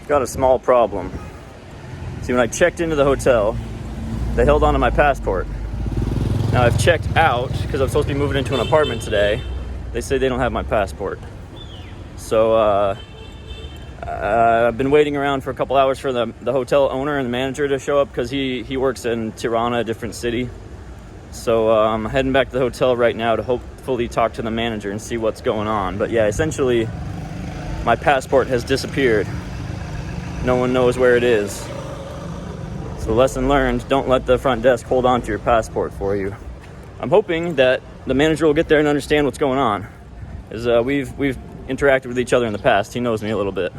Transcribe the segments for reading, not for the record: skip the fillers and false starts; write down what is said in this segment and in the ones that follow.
got a small problem. See, when I checked into the hotel, they held onto my passport. Now I've checked out because I'm supposed to be moving into an apartment today. They say they don't have my passport. So I've been waiting around for a couple hours for the hotel owner and the manager to show up because he works in Tirana, a different city. So I'm heading back to the hotel right now to hopefully talk to the manager and see what's going on. But yeah, essentially my passport has disappeared. No one knows where it is. So lesson learned, don't let the front desk hold on to your passport for you. I'm hoping that the manager will get there and understand what's going on. Because we've interacted with each other in the past. He knows me a little bit.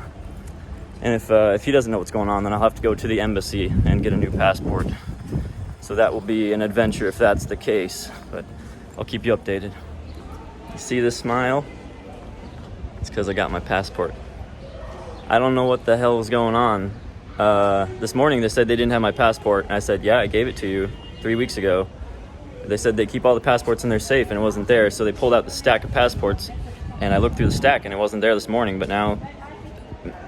And if he doesn't know what's going on, then I'll have to go to the embassy and get a new passport. So that will be an adventure if that's the case. But I'll keep you updated. You see this smile? It's because I got my passport. I don't know what the hell was going on. This morning they said they didn't have my passport. And I said, yeah, I gave it to you 3 weeks ago. They said they keep all the passports in their safe and it wasn't there. So they pulled out the stack of passports and I looked through the stack and it wasn't there this morning. But now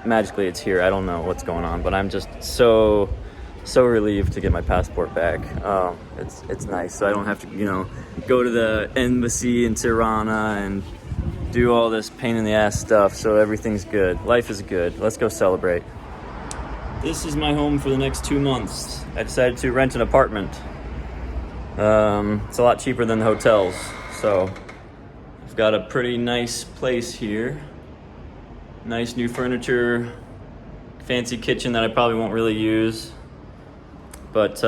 magically it's here. I don't know what's going on, but I'm just so relieved to get my passport back. It's nice. So I don't have to, go to the embassy in Tirana and do all this pain in the ass stuff. So everything's good. Life is good. Let's go celebrate. This is my home for the next 2 months. I decided to rent an apartment. It's a lot cheaper than the hotels. So I've got a pretty nice place here. Nice new furniture, fancy kitchen that I probably won't really use. But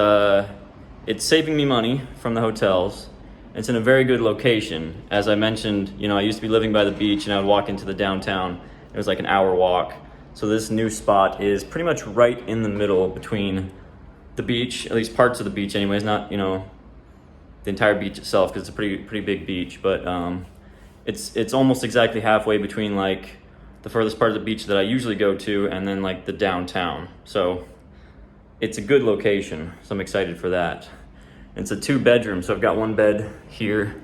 it's saving me money from the hotels. It's in a very good location. As I mentioned, I used to be living by the beach and I would walk into the downtown. It was like an hour walk. So this new spot is pretty much right in the middle between the beach, at least parts of the beach anyways, not, the entire beach itself because it's a pretty big beach. But it's almost exactly halfway between like the furthest part of the beach that I usually go to and then like the downtown. So it's a good location, so I'm excited for that. It's a 2-bedroom, so I've got one bed here.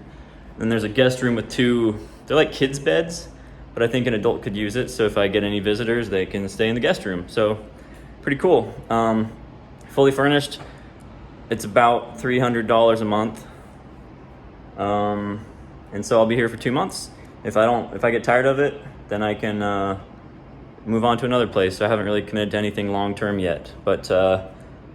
Then there's a guest room with they're like kids' beds, but I think an adult could use it. So if I get any visitors, they can stay in the guest room. So pretty cool. Fully furnished. It's about $300 a month. And so I'll be here for 2 months. If I get tired of it, then I can move on to another place. So I haven't really committed to anything long-term yet, but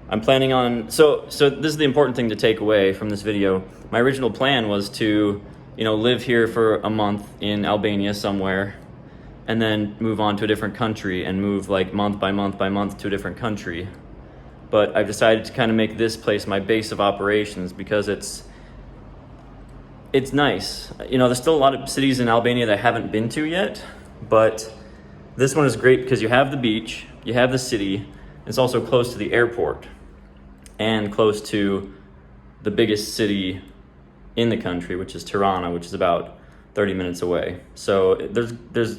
I'm planning on, so this is the important thing to take away from this video. My original plan was to, live here for a month in Albania somewhere and then move on to a different country and move like month by month by month to a different country. But I've decided to kind of make this place my base of operations because it's nice. There's still a lot of cities in Albania that I haven't been to yet, but this one is great because you have the beach, you have the city, it's also close to the airport and close to the biggest city in the country, which is Tirana, which is about 30 minutes away. So there's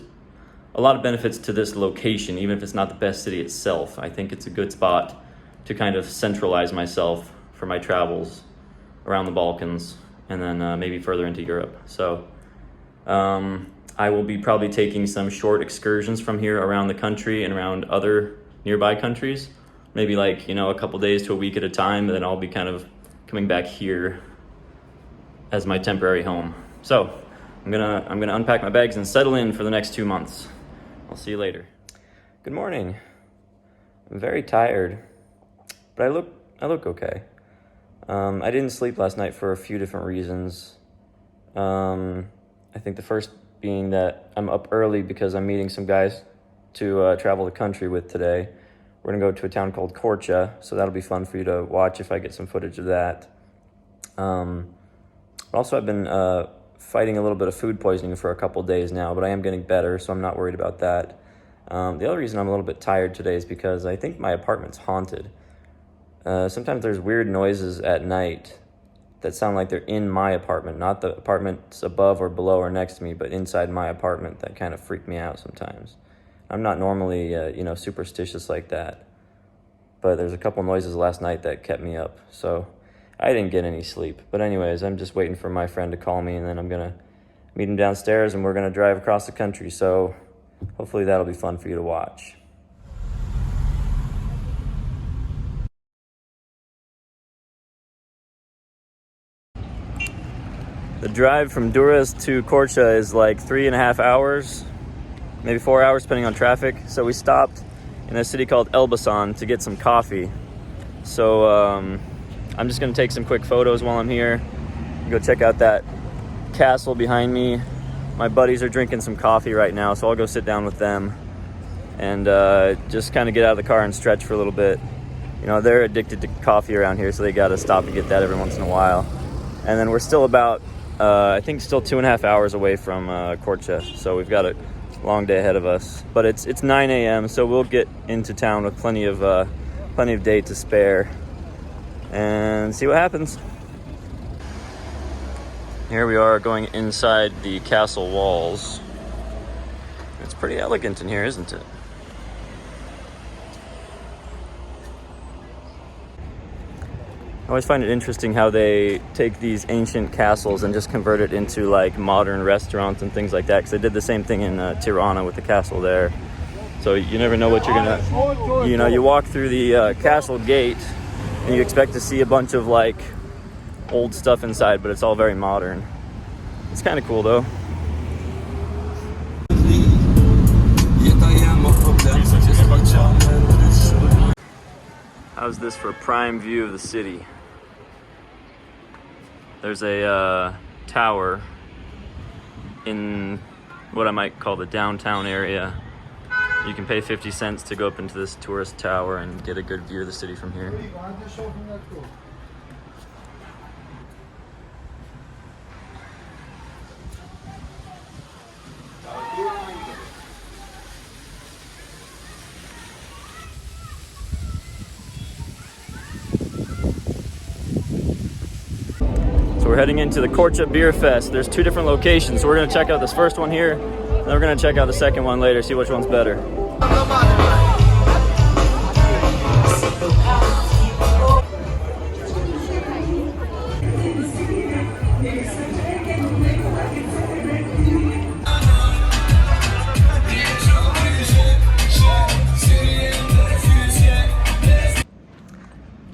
a lot of benefits to this location, even if it's not the best city itself. I think it's a good spot to kind of centralize myself for my travels around the Balkans and then maybe further into Europe. So I will be probably taking some short excursions from here around the country and around other nearby countries, maybe like, a couple days to a week at a time, and then I'll be kind of coming back here as my temporary home. So I'm gonna unpack my bags and settle in for the next 2 months. I'll see you later. Good morning. I'm very tired, but I look okay. I didn't sleep last night for a few different reasons. I think the first being that I'm up early because I'm meeting some guys to travel the country with today. We're gonna go to a town called Korca, so that'll be fun for you to watch if I get some footage of that. Also, I've been fighting a little bit of food poisoning for a couple days now, but I am getting better, so I'm not worried about that. The other reason I'm a little bit tired today is because I think my apartment's haunted. Sometimes there's weird noises at night that sound like they're in my apartment, not the apartments above or below or next to me, but inside my apartment that kind of freak me out sometimes. I'm not normally, superstitious like that, but there's a couple noises last night that kept me up, so I didn't get any sleep. But anyways, I'm just waiting for my friend to call me, and then I'm gonna meet him downstairs, and we're gonna drive across the country, so hopefully that'll be fun for you to watch. The drive from Durres to Korca is like 3.5 hours, maybe 4 hours depending on traffic. So we stopped in a city called Elbasan to get some coffee. So I'm just gonna take some quick photos while I'm here. Go check out that castle behind me. My buddies are drinking some coffee right now, so I'll go sit down with them and just kind of get out of the car and stretch for a little bit. You know, they're addicted to coffee around here, so they gotta stop to get that every once in a while. And then we're still about, I think still 2.5 hours away from Korca, so we've got a long day ahead of us. But it's 9 a.m., so we'll get into town with plenty of day to spare and see what happens. Here we are going inside the castle walls. It's pretty elegant in here, isn't it? I always find it interesting how they take these ancient castles and just convert it into like modern restaurants and things like that, because they did the same thing in Tirana with the castle there. So you never know what you're gonna, you know, you walk through the castle gate and you expect to see a bunch of like old stuff inside, but it's all very modern. It's kind of cool though. How's this for a prime view of the city? There's a tower in what I might call the downtown area. You can pay 50 cents to go up into this tourist tower and get a good view of the city from here. So we're heading into the Korca Beer Fest. There's 2 different locations. So we're gonna check out this first one here, and then we're gonna check out the second one later, see which one's better.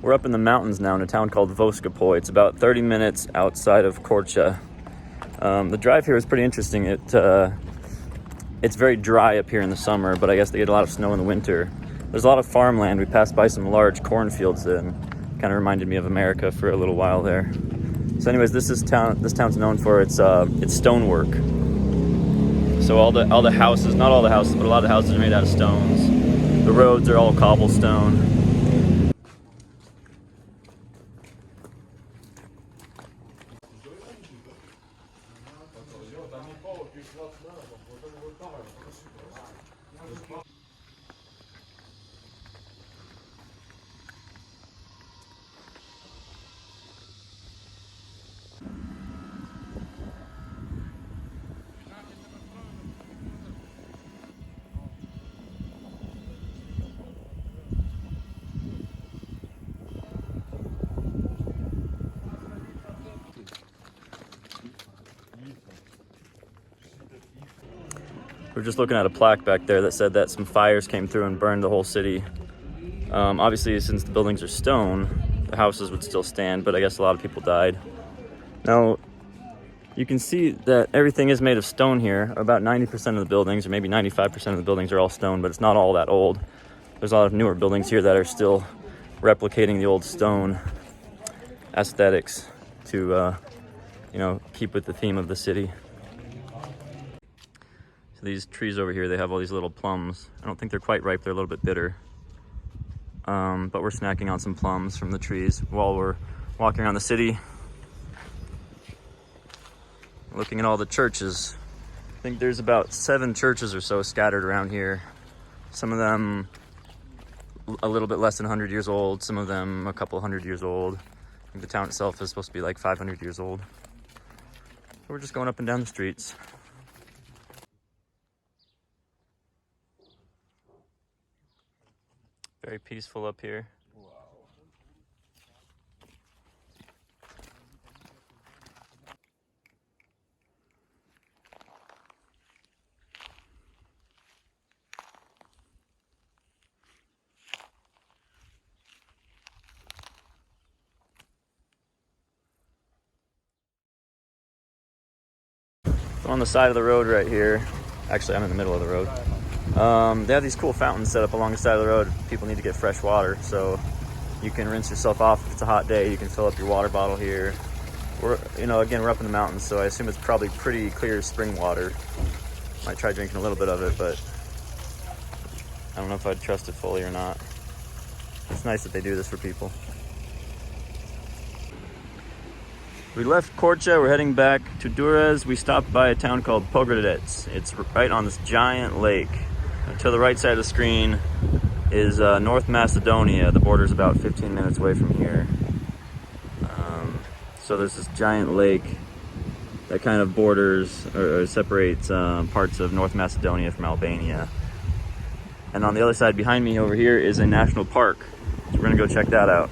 We're up in the mountains now in a town called Voskopoje. It's about 30 minutes outside of Korca. The drive here is pretty interesting. It's very dry up here in the summer, but I guess they get a lot of snow in the winter. There's a lot of farmland. We passed by some large cornfields and kind of reminded me of America for a little while there. So anyways, this town's known for its stonework. So all the houses, not all the houses, but a lot of the houses are made out of stones. The roads are all cobblestone. We're just looking at a plaque back there that said that some fires came through and burned the whole city. Obviously, since the buildings are stone, the houses would still stand, but I guess a lot of people died. Now, you can see that everything is made of stone here. About 90% of the buildings, or maybe 95% of the buildings are all stone, but it's not all that old. There's a lot of newer buildings here that are still replicating the old stone aesthetics to, keep with the theme of the city. These trees over here, they have all these little plums. I don't think they're quite ripe, they're a little bit bitter. But we're snacking on some plums from the trees while we're walking around the city. Looking at all the churches. I think there's about 7 churches or so scattered around here. Some of them a little bit less than 100 years old, some of them a couple hundred years old. I think the town itself is supposed to be like 500 years old. So we're just going up and down the streets. Very peaceful up here. on the side of the road right here. Actually, I'm in the middle of the road. They have these cool fountains set up along the side of the road. People need to get fresh water, so you can rinse yourself off if it's a hot day. You can fill up your water bottle here. We're up in the mountains, so I assume it's probably pretty clear spring water. Might try drinking a little bit of it, but I don't know if I'd trust it fully or not. It's nice that they do this for people. We left Korca, we're heading back to Durres. We stopped by a town called Podgoriec. It's right on this giant lake. To the right side of the screen is North Macedonia. The border's about 15 minutes away from here. So there's this giant lake that kind of borders or separates parts of North Macedonia from Albania. And on the other side behind me over here is a national park. So we're gonna go check that out.